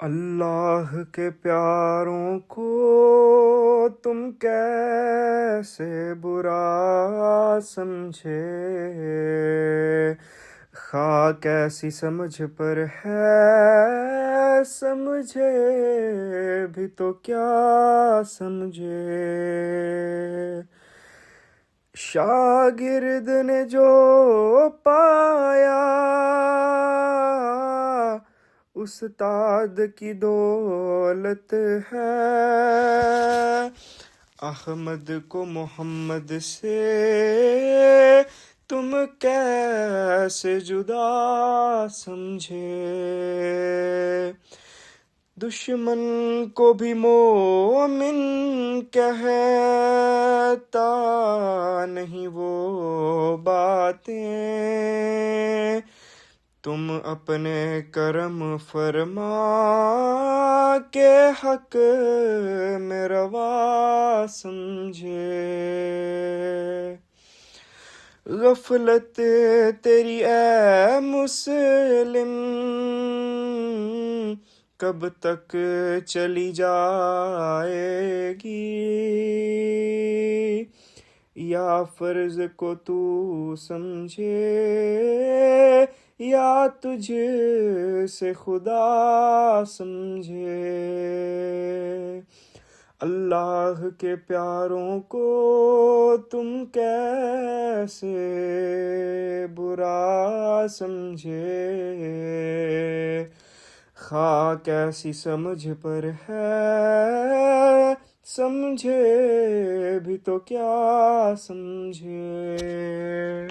اللہ کے پیاروں کو تم کیسے برا سمجھے، خاک ایسی سمجھ پر ہے، سمجھے بھی تو کیا سمجھے۔ شاگرد نے جو پایا استاد کی دولت ہے، احمد کو محمد سے تم کیسے جدا سمجھے۔ دشمن کو بھی مومن کہتا نہیں وہ باتیں، تم اپنے کرم فرما کے حق میں روا سمجھے۔ غفلت تیری اے مسلم کب تک چلی جائے گی، یا فرض کو تو سمجھے یا تجھ سے خدا سمجھے۔ اللہ کے پیاروں کو تم کیسے برا سمجھے، خاک ایسی سمجھ پر ہے، سمجھے بھی تو کیا سمجھے۔